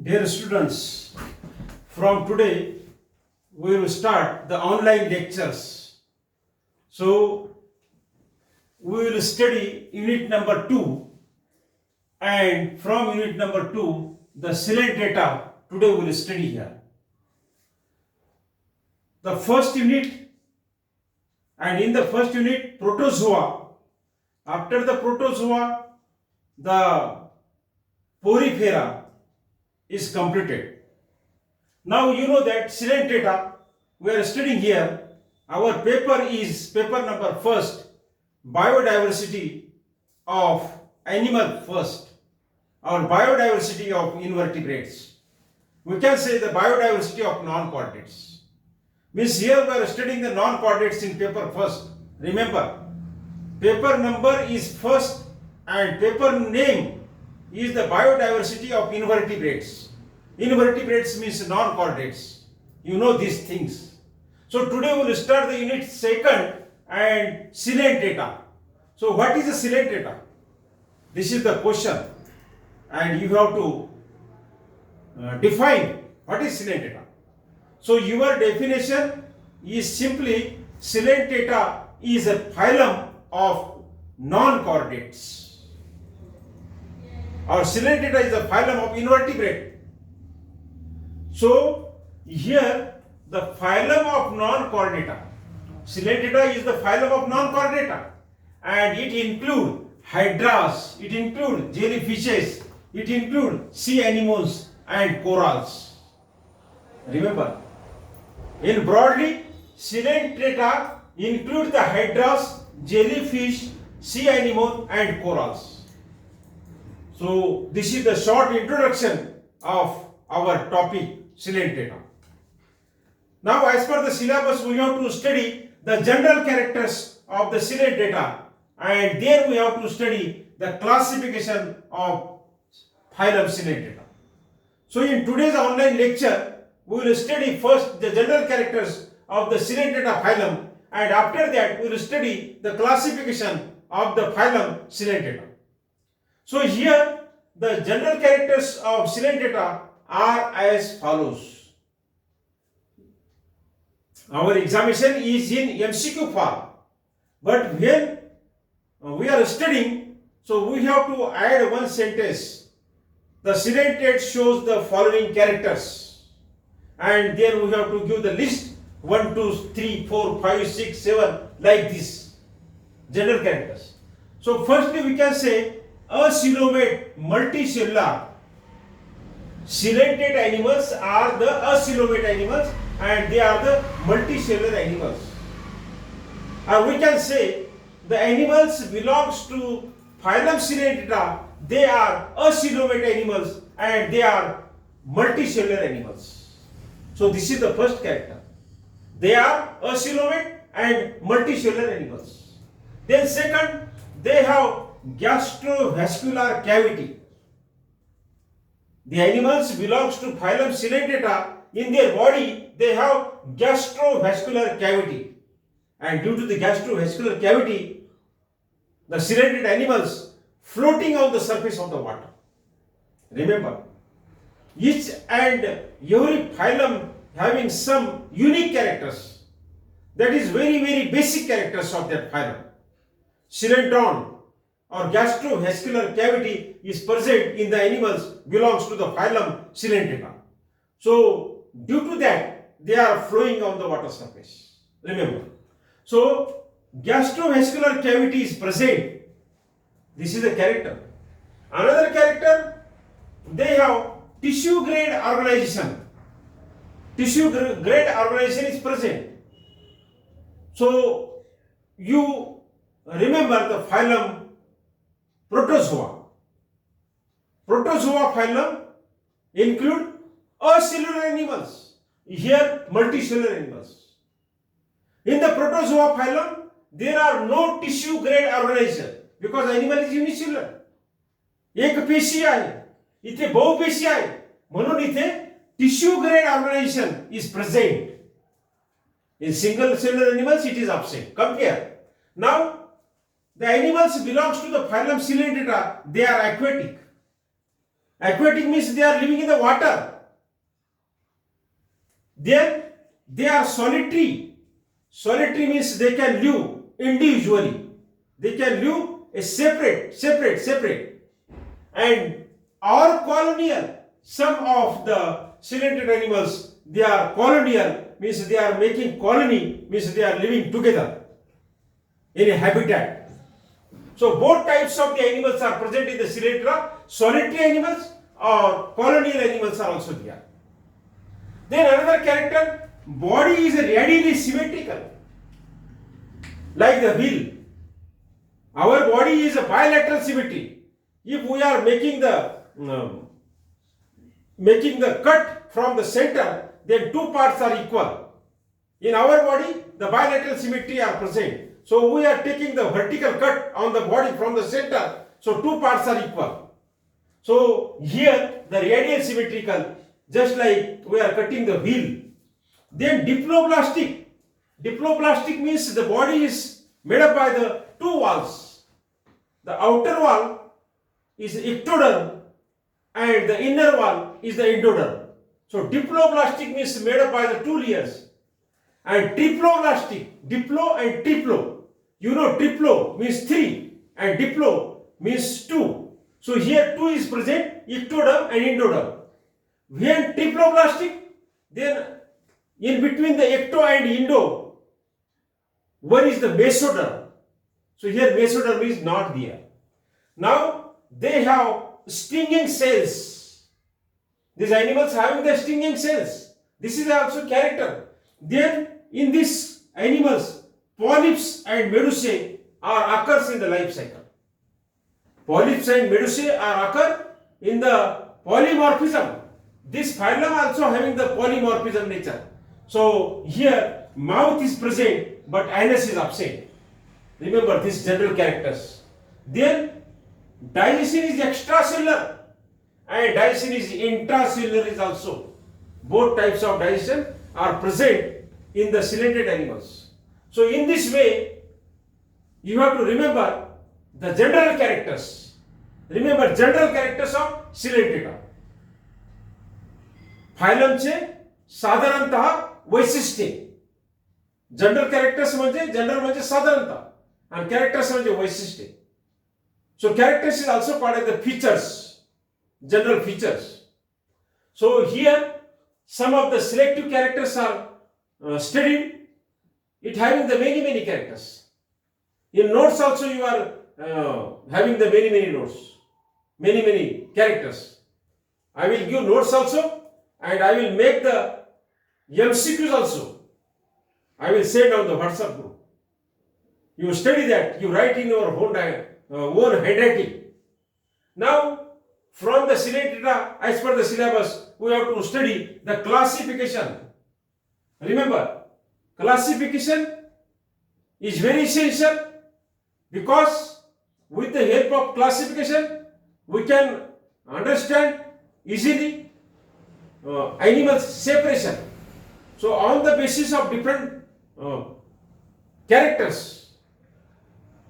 Dear students, from today we will start the online lectures. So we will study unit number 2, and from unit number 2 the silent data today we will study here. The first unit, and in the first unit protozoa. After the protozoa the porifera is completed. Now you know that silent data we are studying here. Our paper is paper number first, biodiversity of animal first, or biodiversity of invertebrates. We can say the biodiversity of non-chordates. Means here we are studying the non-chordates in paper first. Remember, paper number is first and paper name is the biodiversity of invertebrates. Invertebrates means non-chordates. You know these things. So today we will start the unit second and silent data. So what is the silent data? This is the question, and you have to define what is silent data. So your definition is simply silent data is a phylum of non-chordates. Or silent data is a phylum of invertebrate. So here the phylum of non-chordata. Silent data is the phylum of non-chordata, and it includes hydras, it includes jellyfishes, it includes sea anemones and corals. Remember, in broadly, silent data includes the hydras, jellyfish, sea anemone and corals. So this is the short introduction of our topic, silent data. Now as per the syllabus we have to study the general characters of the silent data, and there we have to study the classification of phylum silent data. So in today's online lecture we will study first the general characters of the silent data phylum, and after that we will study the classification of the phylum silent data. So here the general characters of silent data are as follows. Our examination is in MCQ form, but when we are studying, so we have to add one sentence. The silent data shows the following characters, and there we have to give the list 1, 2, 3, 4, 5, 6, 7 like this general characters. So firstly we can say acoelomate multicellular. Coelenterate animals are the acoelomate animals and they are the multicellular animals. Or we can say the animals belongs to phylum Coelenterata, they are acoelomate animals and they are multicellular animals. So this is the first character. They are acoelomate and multicellular animals. Then second, they have gastrovascular cavity. The animals belongs to phylum Coelenterata. In their body they have gastrovascular cavity, and due to the gastrovascular cavity the Coelenterate animals floating on the surface of the water. Remember, each and every phylum having some unique characters, that is very basic characters of that phylum. Coelenteron or gastrovascular cavity is present in the animals belongs to the phylum Coelenterata. So due to that they are flowing on the water surface. Remember, so gastrovascular cavity is present. This is a character. Another character, they have tissue grade organization. Tissue grade organization is present. So you remember the phylum Protozoa. Protozoa phylum include acellular animals. Here multicellular animals. In the protozoa phylum there are no tissue grade organization because animal is unicellular. एक पेशी आहे, इथे बहुपेशी आहे, म्हणून इथे tissue grade organization is present. In single cellular animals it is absent. Compare. Now the animals belongs to the phylum Coelenterata, they are aquatic. Aquatic means they are living in the water. Then they are solitary. Solitary means they can live individually. They can live a separate. And or colonial. Some of the ciliated animals, they are colonial, means they are making colony, means they are living together in a habitat. So both types of the animals are present in the Coleoptera. Solitary animals or colonial animals are also there. Then another character, body is radially symmetrical, like the wheel. Our body is a bilateral symmetry. If we are making the cut from the center, then two parts are equal. In our body, the bilateral symmetry are present. So we are taking the vertical cut on the body from the center, so two parts are equal. So here the radial symmetrical, just like we are cutting the wheel. Then diploblastic. Diploblastic means the body is made up by the two walls. The outer wall is ectoderm and the inner wall is the endoderm. So diploblastic means made up by the two layers. And triploblastic, diplo and triplo. You know triplo means three and diplo means two. So here two is present, ectoderm and endoderm. When triploblastic, then in between the ecto and endo, one is the mesoderm. So here mesoderm is not there. Now they have stinging cells. These animals having the stinging cells. This is also character. Then in these animals, polyps and medusae are occurs in the life cycle. Polyps and medusae are occur in the polymorphism. This phylum also having the polymorphism nature. So here mouth is present but anus is absent. Remember these general characters. Then digestion is extracellular and digestion is intracellular is also. Both types of digestion are present in the ciliated animals. So in this way, you have to remember the general characters. Remember general characters of ciliatida. फायलमचे साधारणतः वैशिष्ट्ये. General characters म्हणजे साधारणतः and characters म्हणजे वैशिष्ट्ये. So characters is also part of the features, general features. So here some of the selective characters are studied. It having the many characters. In notes also you are having the many notes, many characters. I will give notes also. And I will make the MCQs also. I will send on the WhatsApp group. You study that. You write in your own handwriting. Now, from the ciliatida, as per the syllabus, we have to study the classification. Remember, classification is very essential because with the help of classification, we can understand easily animals separation. So on the basis of different characters,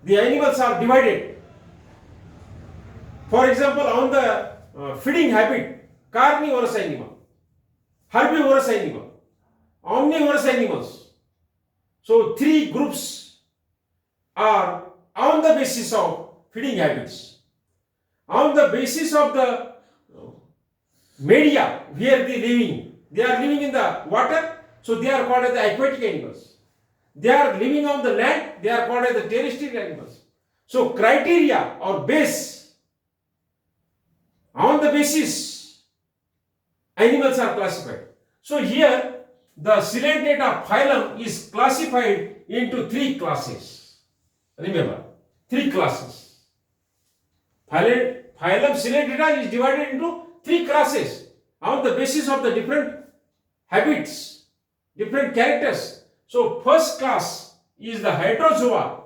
the animals are divided. For example, on the feeding habit, carnivorous animal, herbivorous animal, omnivorous animals. So three groups are on the basis of feeding habits. On the basis of the media where they are living in the water, so they are called as the aquatic animals. They are living on the land, they are called as the terrestrial animals. So criteria or base, on the basis animals are classified. So here the Coleoptera phylum is classified into three classes. Remember, three classes. Phylum Coleoptera is divided into three classes on the basis of the different habits, different characters. So first class is the Hydrozoa,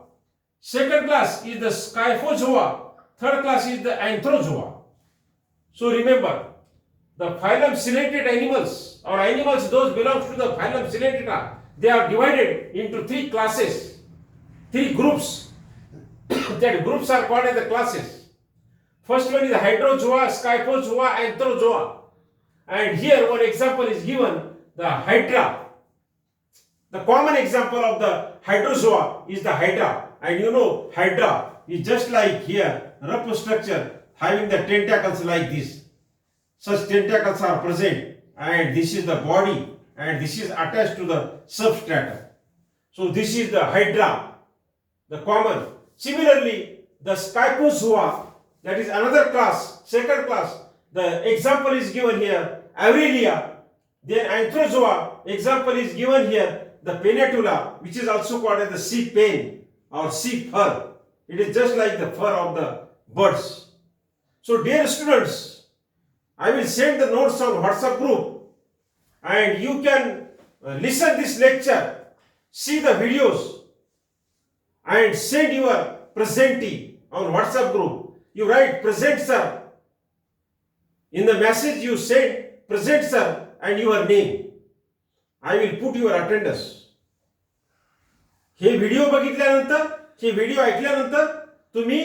second class is the Scyphozoa, third class is the Anthrozoa. So remember, the phylum Coleoptera animals or animals those belongs to the phylum Coleoptera, they are divided into three classes, three groups. That groups are called as the classes. First one is Hydrozoa, Scyphozoa, Anthrozoa. And here one example is given, the Hydra. The common example of the Hydrozoa is the Hydra. And you know, Hydra is just like here, rough structure having the tentacles like this. Such tentacles are present, and this is the body, and this is attached to the substrata. So this is the Hydra, the common. Similarly, the Scyphozoa, that is another class, second class. The example is given here, Aurelia. Then Anthrozoa, example is given here, the Pennatula, which is also called as the sheep pen or sheep fur. It is just like the fur of the birds. So dear students, I will send the notes on WhatsApp group, and you can listen this lecture, see the videos, and send your presentee on WhatsApp group. You write present sir. In the message you send present sir and your name. I will put your attendance. हे video बघितल्यानंतर, हे video ऐकल्यानंतर तुम्ही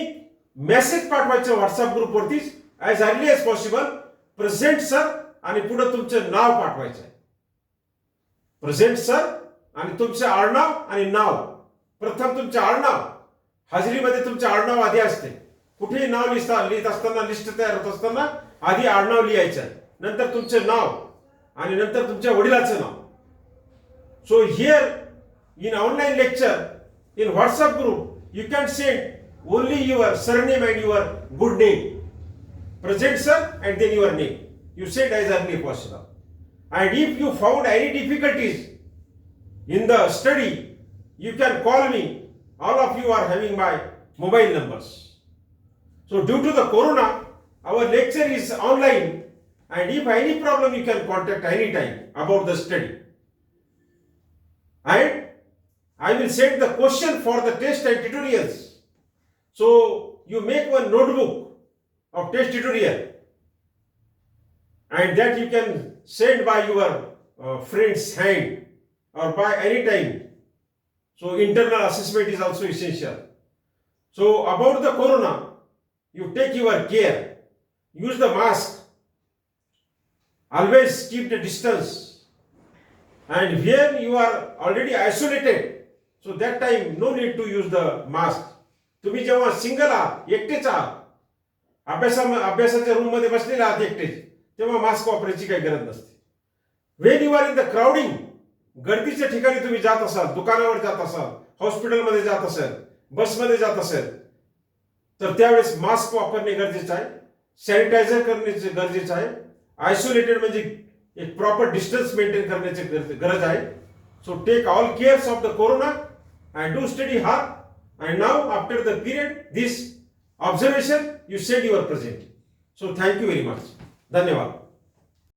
message पाठवायचा WhatsApp ग्रुपवरतीच as early as possible present sir आणि पुढे तुमचं नाव पाठवायचं आहे. प्रेझेंट सर आणि तुमचं आडनाव आणि नाव. प्रथम तुमचं आडनाव, हाजरीमध्ये तुमचं आडनाव आधी असते. कुठेही नाव लिहित असताना, लिस्ट तयार होत असताना आधी आडनाव लिहायचं आहे, नंतर तुमचं नाव आणि नंतर तुमच्या वडिलाचं नाव. So here in online lecture, in WhatsApp group, you can send only your surname and your good name. Present sir and then your name. You send as early as possible. And if you found any difficulties in the study, you can call me. All of you are having my mobile numbers. So due to the corona, our lecture is online, and if any problem you can contact anytime about the study. And I will send the question for the test and tutorials. So you make one notebook of test tutorial, and that you can send by your friend's hand or by any time. So internal assessment is also essential. So about the corona, you take your care. Use the mask. Always keep the distance. And when you are already isolated, so that time no need to use the mask. तुम्ही जेव्हा single आहात, एकटेच आहात, अभ्यासाच्या room मध्ये बसलेले आहात एकटेच, तेव्हा मास्क वापरायची काही गरज नसते. When you are in the crowding, गर्दीच्या ठिकाणी तुम्ही जात असाल, दुकानावर जात असाल, हॉस्पिटलमध्ये जात असेल, बसमध्ये जात असेल, तर त्यावेळेस मास्क वापरणे गरजेचं आहे. सॅनिटायझर करणे गरजेचं आहे. आयसोलेटेड म्हणजे एक प्रॉपर डिस्टन्स मेंटेन करण्याची गरज आहे. So take all cares of the corona and do study hard. And now after the period, this observation, you send your present. So thank you very much. धन्यवाद.